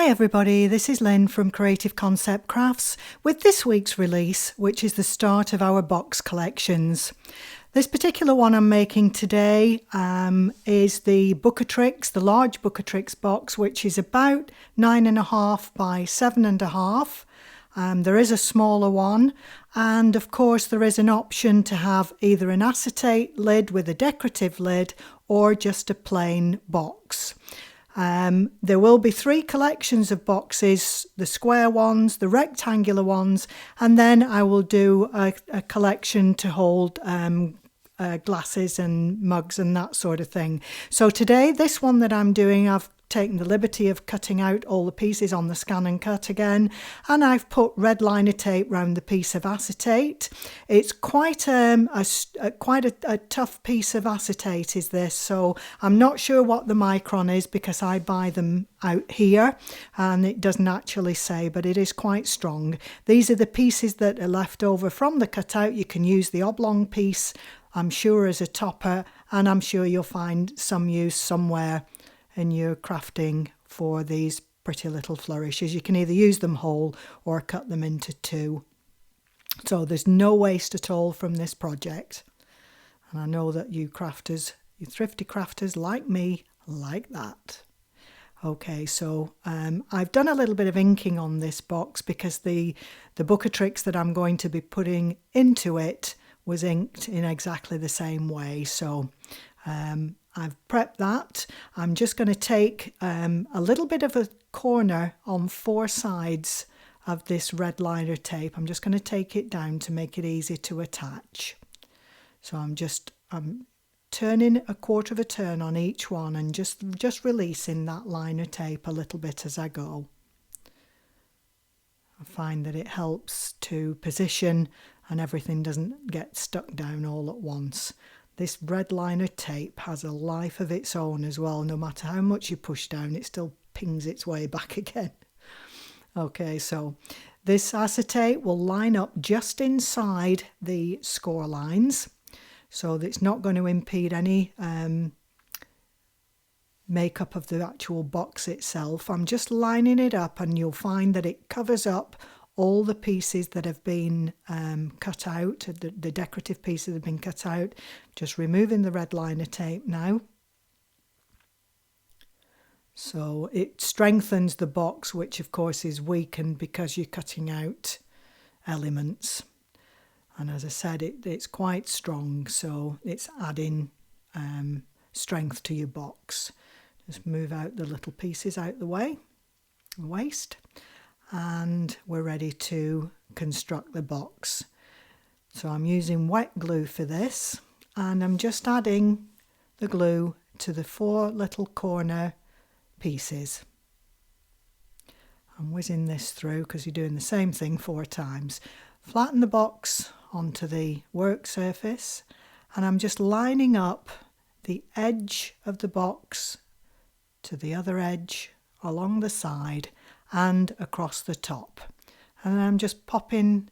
Hi everybody, this is Lynn from Creative Concept Crafts with this week's release, which is the start of our box collections. This particular one I'm making today is the Bookatrix, the large Bookatrix box, which is about 9.5 by 7.5. There is a smaller one, and of course there is an option to have either an acetate lid with a decorative lid or just a plain box. There will be 3 collections of boxes, the square ones, the rectangular ones, and then I will do a collection to hold glasses and mugs and that sort of thing. So today, this one that I'm doing, I've taken the liberty of cutting out all the pieces on the Scan and Cut again, and I've put red liner tape round the piece of acetate. It's quite a tough piece of acetate is this, so I'm not sure what the micron is because I buy them out here and it doesn't actually say, but it is quite strong. These are the pieces that are left over from the cutout. You can use the oblong piece, I'm sure, as a topper, and I'm sure you'll find some use somewhere in your crafting for these pretty little flourishes. You can either use them whole or cut them into 2. So there's no waste at all from this project. And I know that you crafters, you thrifty crafters like me, like that. Okay, so I've done a little bit of inking on this box because the Bookatrix that I'm going to be putting into it was inked in exactly the same way. So I've prepped that. I'm just going to take a little bit of a corner on 4 sides of this red liner tape. I'm just going to take it down to make it easy to attach. So I'm turning a quarter of a turn on each one and just releasing that liner tape a little bit as I go. I find that it helps to position and everything doesn't get stuck down all at once. This red liner tape has a life of its own as well. No matter how much you push down, it still pings its way back again. Okay, so this acetate will line up just inside the score lines, so that it's not going to impede any makeup of the actual box itself. I'm just lining it up and you'll find that it covers up all the pieces that have been cut out, the decorative pieces have been cut out. Just removing the red liner tape now. So it strengthens the box, which of course is weakened because you're cutting out elements. And as I said, it's quite strong, so it's adding strength to your box. Just move out the little pieces out the way, waste. And we're ready to construct the box. So I'm using wet glue for this, and I'm just adding the glue to the 4 little corner pieces. I'm whizzing this through because you're doing the same thing 4 times. Flatten the box onto the work surface, and I'm just lining up the edge of the box to the other edge along the side and across the top, and I'm just popping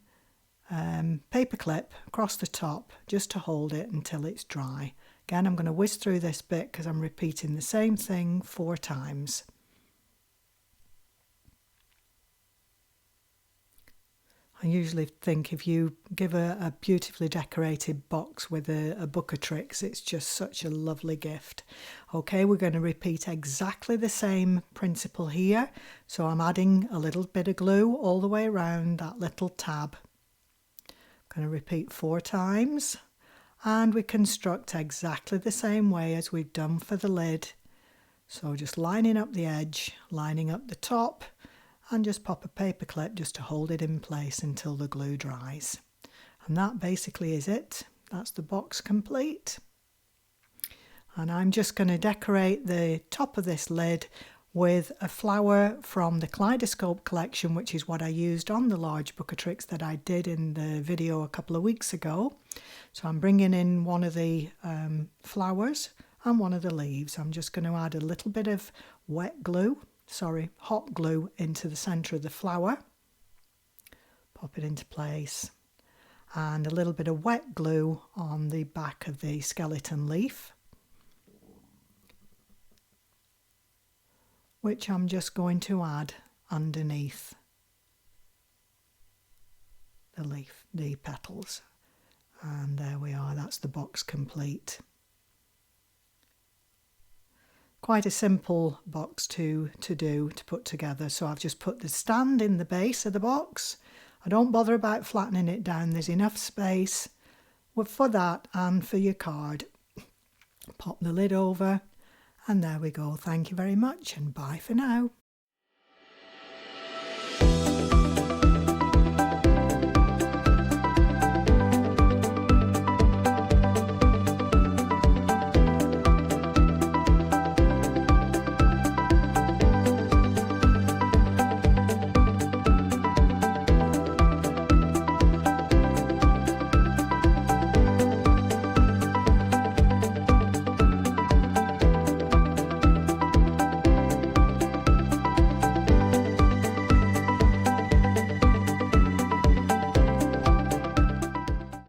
paper clip across the top just to hold it until it's dry. Again, I'm going to whiz through this bit because I'm repeating the same thing 4 times. I usually think if you give a beautifully decorated box with a Bookatrix, it's just such a lovely gift. Okay, we're going to repeat exactly the same principle here. So I'm adding a little bit of glue all the way around that little tab. I'm going to repeat 4 times, and we construct exactly the same way as we've done for the lid. So just lining up the edge, lining up the top, and just pop a paper clip just to hold it in place until the glue dries. And that basically is it. That's the box complete. And I'm just going to decorate the top of this lid with a flower from the Kaleidoscope collection, which is what I used on the large Bookatrix that I did in the video a couple of weeks ago. So I'm bringing in one of the flowers and one of the leaves. I'm just going to add a little bit of hot glue into the centre of the flower, pop it into place, and a little bit of wet glue on the back of the skeleton leaf, which I'm just going to add underneath the leaf, the petals. And there we are, that's the box complete. Quite a simple box to put together. So I've just put the stand in the base of the box. I don't bother about flattening it down, there's enough space for that and for your card. Pop the lid over, and there we go. Thank you very much, and bye for now.